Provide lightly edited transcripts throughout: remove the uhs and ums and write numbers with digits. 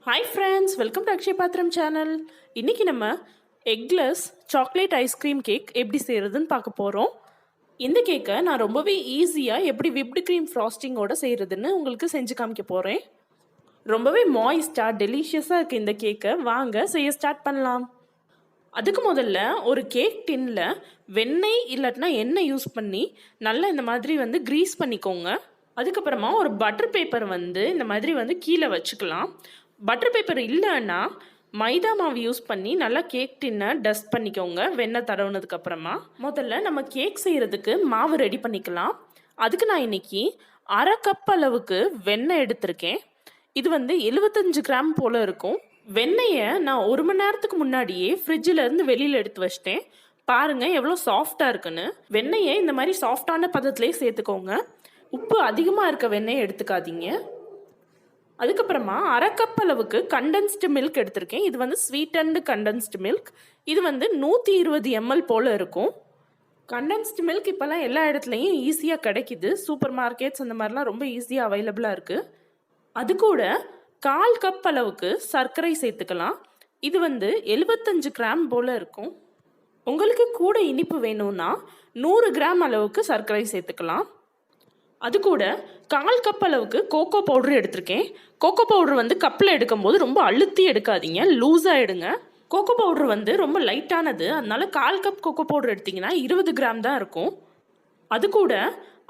Hi friends, welcome to Akshay பாத்திரம் channel. இன்றைக்கி நம்ம எக்லெஸ் சாக்லேட் ஐஸ்கிரீம் கேக் எப்படி செய்கிறதுன்னு பார்க்க போகிறோம். இந்த கேக்கை நான் ரொம்பவே ஈஸியாக எப்படி விப்டு க்ரீம் ஃப்ராஸ்டிங்கோடு செய்கிறதுன்னு உங்களுக்கு செஞ்சு காமிக்க போகிறேன். ரொம்பவே மாய்ஸ்டாக டெலிஷியஸாக இருக்குது இந்த கேக்கை. வாங்க செய்ய ஸ்டார்ட் பண்ணலாம். அதுக்கு முதல்ல ஒரு கேக் டின்னில் வெண்ணெய் இல்லாட்டினா எண்ணெய் யூஸ் பண்ணி நல்லா இந்த மாதிரி க்ரீஸ் பண்ணிக்கோங்க. அதுக்கப்புறமா ஒரு பட்டர் பேப்பர் இந்த மாதிரி கீழே வச்சுக்கலாம். பட்டர் பேப்பர் இல்லைன்னா மைதா மாவு யூஸ் பண்ணி நல்லா கேக் டின்னை டஸ்ட் பண்ணிக்கோங்க. வெண்ணெய் தடவுனதுக்கப்புறமா முதல்ல நம்ம கேக் செய்கிறதுக்கு மாவு ரெடி பண்ணிக்கலாம். அதுக்கு நான் இன்னைக்கு 1/2 கப் அளவுக்கு வெண்ணெய் எடுத்திருக்கேன். இது 75 கிராம் போல் இருக்கும். வெண்ணெயை நான் 1 மணி நேரத்துக்கு முன்னாடியே ஃப்ரிட்ஜில் இருந்து வெளியில் எடுத்து வச்சிட்டேன். பாருங்கள் எவ்வளோ சாஃப்டாக இருக்குன்னு. வெண்ணெயை இந்த மாதிரி சாஃப்டான பதத்திலே சேர்த்துக்கோங்க. உப்பு அதிகமாக இருக்க வெண்ணெயை எடுத்துக்காதீங்க. அதுக்கப்புறமா 1/2 கப் அளவுக்கு கண்டென்ஸ்டு மில்க் எடுத்திருக்கேன். இது ஸ்வீட்டன்டு கண்டென்ஸ்டு மில்க். இது 120 ml போல் இருக்கும். கண்டென்ஸ்டு மில்க் இப்போல்லாம் எல்லா இடத்துலையும் ஈஸியாக கிடைக்கிது. சூப்பர் மார்க்கெட்ஸ் அந்த மாதிரிலாம் ரொம்ப ஈஸியாக அவைலபிளாக இருக்குது. அது கூட 1/4 கப் அளவுக்கு சர்க்கரை சேர்த்துக்கலாம். இது 75 கிராம் போல் இருக்கும். உங்களுக்கு கூட இனிப்பு வேணும்னா 100 கிராம் அளவுக்கு சர்க்கரை சேர்த்துக்கலாம். அது கூட 1/4 கப் அளவுக்கு கோகோ பவுடர் எடுத்திருக்கேன். கோகோ பவுடர் கப்பில் எடுக்கும்போது ரொம்ப அழுத்தி எடுக்காதீங்க, லூஸாக எடுங்க. கோகோ பவுடர் ரொம்ப லைட்டானது, அதனால 1/4 கப் கோகோ பவுடர் எடுத்திங்கன்னா 20 கிராம் தான் இருக்கும். அது கூட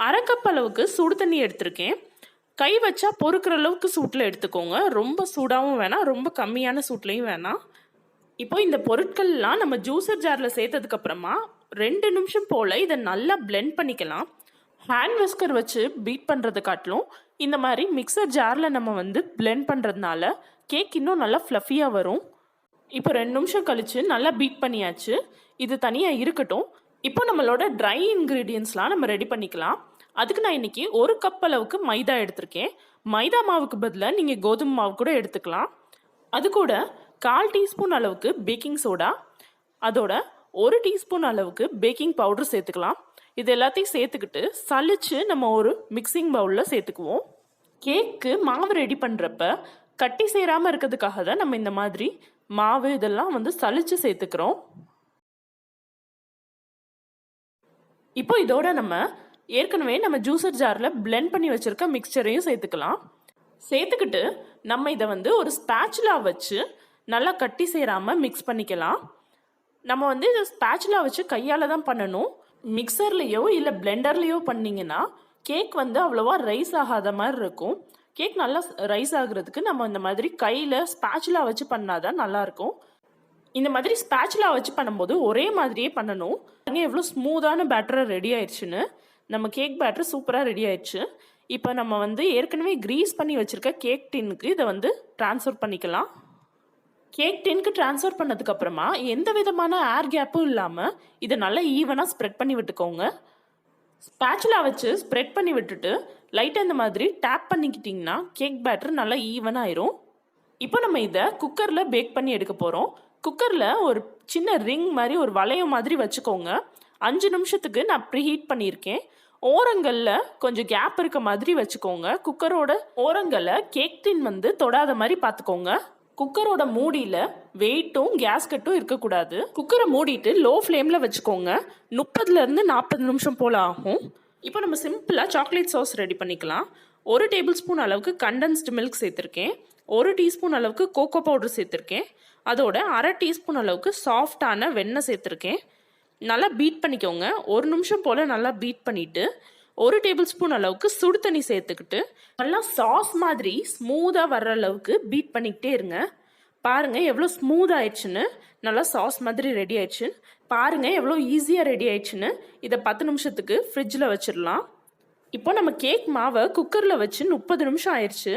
1/2 கப் அளவுக்கு சுடு தண்ணி எடுத்திருக்கேன். கை வச்சா பொறுக்கிற அளவுக்கு சூட்டில் எடுத்துக்கோங்க. ரொம்ப சூடாகவும் வேணாம், ரொம்ப கம்மியான சூட்லேயும் வேணாம். இப்போ இந்த பொருட்கள்லாம் நம்ம ஜூஸர் ஜாரில் சேர்த்ததுக்கப்புறமா 2 நிமிஷம் போல் இதை நல்லா பிளெண்ட் பண்ணிக்கலாம். ஹேண்ட் விஸ்கர் வச்சு பீட் பண்ணுறது காட்டிலும் இந்த மாதிரி மிக்சர் ஜாரில் நம்ம பிளெண்ட் பண்ணுறதுனால கேக் இன்னும் நல்லா ஃப்ளஃபியாக வரும். இப்போ 2 நிமிஷம் கழித்து நல்லா பீட் பண்ணியாச்சு. இது தனியாக இருக்கட்டும். இப்போ நம்மளோட ட்ரை இன்க்ரீடியன்ஸ்லாம் நம்ம ரெடி பண்ணிக்கலாம். அதுக்கு நான் இன்றைக்கி 1 கப் அளவுக்கு மைதா எடுத்திருக்கேன். மைதா மாவுக்கு பதிலாக நீங்கள் கோதுமை மாவு கூட எடுத்துக்கலாம். அது கூட 1/4 டீஸ்பூன் அளவுக்கு பேக்கிங் சோடா, அதோட 1 டீஸ்பூன் அளவுக்கு பேக்கிங் பவுடர் சேர்த்துக்கலாம். இது எல்லாத்தையும் சேர்த்துக்கிட்டு சலிச்சு நம்ம ஒரு மிக்சிங் பவுலில் சேர்த்துக்குவோம். கேக்கு மாவு ரெடி பண்ணுறப்ப கட்டி சேராமல் இருக்கிறதுக்காக தான் நம்ம இந்த மாதிரி மாவு இதெல்லாம் சலிச்சு சேர்த்துக்கிறோம். இப்போ இதோட நம்ம ஏற்கனவே நம்ம ஜூஸர் ஜாரில் பிளெண்ட் பண்ணி வச்சுருக்க மிக்சரையும் சேர்த்துக்கலாம். சேர்த்துக்கிட்டு நம்ம இதை ஒரு ஸ்பேச்சுலா வச்சு நல்லா கட்டி சேராமல் மிக்ஸ் பண்ணிக்கலாம். நம்ம இதை ஸ்பேச்சுலா வச்சு கையால் தான் பண்ணணும். மிக்சர்லேயோ இல்லை பிளெண்டர்லேயோ பண்ணிங்கன்னா கேக் அவ்வளோவா ரைஸ் ஆகாத மாதிரி இருக்கும். கேக் நல்லா ரைஸ் ஆகுறதுக்கு நம்ம இந்த மாதிரி கையில் ஸ்பேச்சுலா வச்சு பண்ணாதான் நல்லாயிருக்கும். இந்த மாதிரி ஸ்பேச்சுலா வச்சு பண்ணும்போது ஒரே மாதிரியே பண்ணணும். அங்கே எவ்வளோ ஸ்மூத்தான பேட்டரை ரெடி ஆயிடுச்சுன்னு. நம்ம கேக் பேட்டர் சூப்பராக ரெடி ஆயிடுச்சு. இப்போ நம்ம ஏற்கனவே க்ரீஸ் பண்ணி வச்சுருக்க கேக் டின்னுக்கு இதை ட்ரான்ஸ்ஃபர் பண்ணிக்கலாம். கேக் டின்க்கு ட்ரான்ஸ்ஃபர் பண்ணதுக்கப்புறமா எந்த விதமான ஏர் கேப்பும் இல்லாமல் இதை நல்லா ஈவனாக ஸ்ப்ரெட் பண்ணி விட்டுக்கோங்க. ஸ்பேச்சுலா வச்சு ஸ்ப்ரெட் பண்ணி விட்டுட்டு லைட்டாக இந்த மாதிரி டேப் பண்ணிக்கிட்டிங்கன்னா கேக் பேட்டர் நல்லா ஈவனாகிடும். இப்போ நம்ம இதை குக்கரில் பேக் பண்ணி எடுக்க போகிறோம். குக்கரில் ஒரு சின்ன ரிங் மாதிரி ஒரு வளையம் மாதிரி வச்சுக்கோங்க. 5 நிமிஷத்துக்கு நான் ப்ரீஹீட் பண்ணியிருக்கேன். ஓரங்களில் கொஞ்சம் கேப் இருக்க மாதிரி வச்சுக்கோங்க. குக்கரோட ஓரங்களில் கேக் டின் தொடாத மாதிரி பார்த்துக்கோங்க. குக்கரோட மூடியில் வெயிட்டும் கேஸ்கட்டும் இருக்கக்கூடாது. குக்கரை மூடிட்டு லோ ஃப்ளேமில் வச்சுக்கோங்க. 30லேருந்து 40 நிமிஷம் போல் ஆகும். இப்போ நம்ம சிம்பிளாக சாக்லேட் சாஸ் ரெடி பண்ணிக்கலாம். 1 டேபிள் ஸ்பூன் அளவுக்கு கண்டென்ஸ்டு மில்க் சேர்த்துருக்கேன். 1 டீஸ்பூன் அளவுக்கு கோகோ பவுடர் சேர்த்துருக்கேன். அதோட 1/2 டீஸ்பூன் அளவுக்கு சாஃப்டான வெண்ணெய் சேர்த்துருக்கேன். நல்லா பீட் பண்ணிக்கோங்க. 1 நிமிஷம் போல் நல்லா பீட் பண்ணிவிட்டு 1 டேபிள் ஸ்பூன் அளவுக்கு சுடு தண்ணி சேர்த்துக்கிட்டு நல்லா சாஸ் மாதிரி ஸ்மூத்தாக வர்ற அளவுக்கு பீட் பண்ணிக்கிட்டே இருங்க. பாருங்கள் எவ்வளோ ஸ்மூத் ஆயிடுச்சுன்னு. நல்லா சாஸ் மாதிரி ரெடி ஆயிடுச்சு. பாருங்கள் எவ்வளோ ஈஸியாக ரெடி ஆயிடுச்சுன்னு. இதை 10 நிமிஷத்துக்கு ஃப்ரிட்ஜில் வச்சிடலாம். இப்போ நம்ம கேக் மாவை குக்கரில் வச்சு 30 நிமிஷம் ஆயிடுச்சு.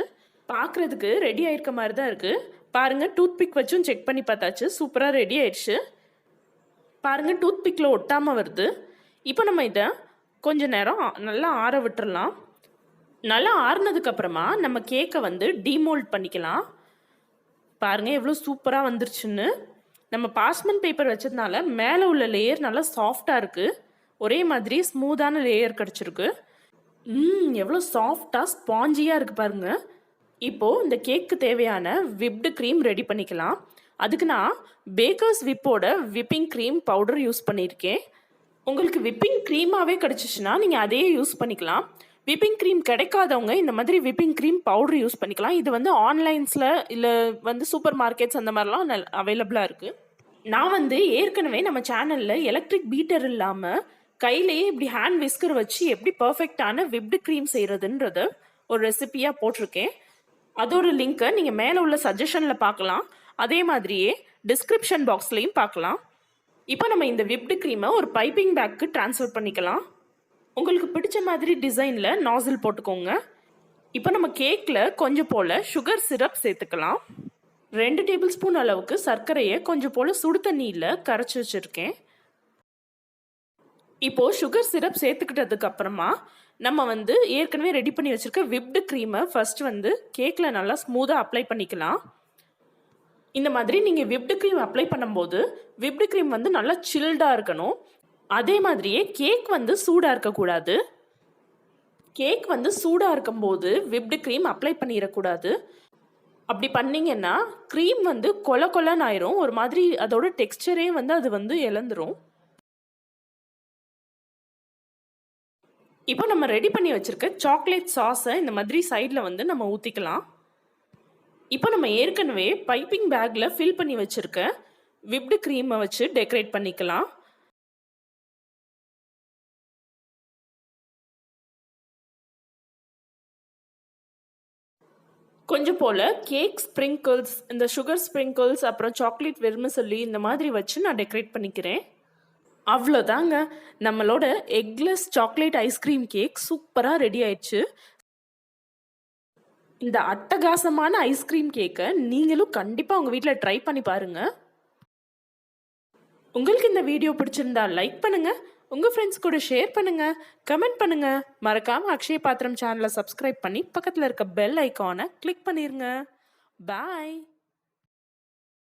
பார்க்குறதுக்கு ரெடி ஆயிருக்க மாதிரி தான் இருக்குது. பாருங்கள் டூத் பிக் வச்சும் செக் பண்ணி பார்த்தாச்சு. சூப்பராக ரெடி ஆயிடுச்சு. பாருங்கள் டூத் பிக்கில் ஒட்டாமல் வருது. இப்போ நம்ம இதை கொஞ்ச நேரம் நல்லா ஆற விட்டுறலாம். நல்லா ஆறுனதுக்கப்புறமா நம்ம கேக்கை டீமோல்ட் பண்ணிக்கலாம். பாருங்கள் எவ்வளோ சூப்பராக வந்துருச்சுன்னு. நம்ம பார்ச்மெண்ட் பேப்பர் வச்சதுனால மேலே உள்ள லேயர் நல்லா சாஃப்டாக இருக்குது. ஒரே மாதிரி ஸ்மூத்தான லேயர் கிடச்சிருக்கு. எவ்வளோ சாஃப்டாக ஸ்பாஞ்சியாக இருக்குது பாருங்கள். இப்போது இந்த கேக்கு தேவையான விப்டு க்ரீம் ரெடி பண்ணிக்கலாம். அதுக்கு நான் பேக்கர்ஸ் விப்போட விப்பிங் க்ரீம் பவுடர் யூஸ் பண்ணியிருக்கேன். உங்களுக்கு விப்பிங் க்ரீமாகவே கிடச்சிச்சின்னா நீங்கள் அதையே யூஸ் பண்ணிக்கலாம். விப்பிங் க்ரீம் கிடைக்காதவங்க இந்த மாதிரி விப்பிங் க்ரீம் பவுடர் யூஸ் பண்ணிக்கலாம். இது வந்து ஆன்லைன்ஸில் இல்லை வந்து சூப்பர் மார்க்கெட்ஸ் அந்த மாதிரிலாம் அவைலபிளாக இருக்குது. நான் ஏற்கனவே நம்ம சேனலில் எலக்ட்ரிக் பீட்டர் இல்லாமல் கையிலேயே இப்படி ஹேண்ட் விஸ்கர் வச்சு எப்படி பர்ஃபெக்டான விப்டு க்ரீம் செய்கிறதுன்றத ஒரு ரெசிபியாக போட்டிருக்கேன். அதோட லிங்க்கை நீங்கள் மேலே உள்ள சஜஷனில் பார்க்கலாம். அதே மாதிரியே டிஸ்கிரிப்ஷன் பாக்ஸ்லையும் பார்க்கலாம். இப்போ நம்ம இந்த விப்டு க்ரீமை ஒரு பைப்பிங் பேக்கு ட்ரான்ஸ்ஃபர் பண்ணிக்கலாம். உங்களுக்கு பிடிச்ச மாதிரி டிசைனில் நாசில் போட்டுக்கோங்க. இப்போ நம்ம கேக்கில் கொஞ்சம் போல் சுகர் சிரப் சேர்த்துக்கலாம். 2 டேபிள் ஸ்பூன் அளவுக்கு சர்க்கரையை கொஞ்சம் போல் சுடு தண்ணியில் கரைச்சி வச்சுருக்கேன். இப்போது சுகர் சிரப் சேர்த்துக்கிட்டதுக்கு அப்புறமா நம்ம ஏற்கனவே ரெடி பண்ணி வச்சுருக்க விப்டு க்ரீமை ஃபஸ்ட்டு கேக்கில் நல்லா ஸ்மூத்தாக அப்ளை பண்ணிக்கலாம். இந்த மாதிரி நீங்கள் விப்டு க்ரீம் அப்ளை பண்ணும்போது விப்டு க்ரீம் நல்லா சில்டாக இருக்கணும். அதே மாதிரியே கேக் சூடாக இருக்கக்கூடாது. கேக் சூடாக இருக்கும்போது விப்டு க்ரீம் அப்ளை பண்ணிடக்கூடாது. அப்படி பண்ணிங்கன்னா க்ரீம் கொல கொலன்னு ஆயிரும். ஒரு மாதிரி அதோட டெக்ஸ்சரே அது இழந்துரும். இப்போ நம்ம ரெடி பண்ணி வச்சுருக்க சாக்லேட் சாஸை இந்த மாதிரி சைடில் நம்ம ஊற்றிக்கலாம். இப்போ நம்ம ஏற்கனவே பைப்பிங் பேக்கில் ஃபில் பண்ணி வச்சுருக்க விப்டு க்ரீமை வச்சு டெக்கரேட் பண்ணிக்கலாம். கொஞ்சம் போல் கேக் ஸ்ப்ரிங்கிள்ஸ், இந்த சுகர் ஸ்ப்ரிங்கிள்ஸ், அப்புறம் சாக்லேட் வெர்மிசெல்லி இந்த மாதிரி வச்சு நான் டெக்கரேட் பண்ணிக்கிறேன். அவ்வளோதாங்க, நம்மளோட எக்லெஸ் சாக்லேட் ஐஸ்கிரீம் கேக் சூப்பராக ரெடி ஆயிடுச்சு. இந்த அட்டகாசமான ஐஸ்கிரீம் கேக்கை நீங்களும் கண்டிப்பாக உங்கள் வீட்டில் ட்ரை பண்ணி பாருங்கள். உங்களுக்கு இந்த வீடியோ பிடிச்சிருந்தா லைக் பண்ணுங்கள், உங்கள் ஃப்ரெண்ட்ஸ் கூட ஷேர் பண்ணுங்கள், கமெண்ட் பண்ணுங்கள். மறக்காமல் அக்ஷய பாத்திரம் சேனலை சப்ஸ்கிரைப் பண்ணி பக்கத்தில் இருக்க பெல் ஐக்கானை கிளிக் பண்ணிடுங்க. பாய்.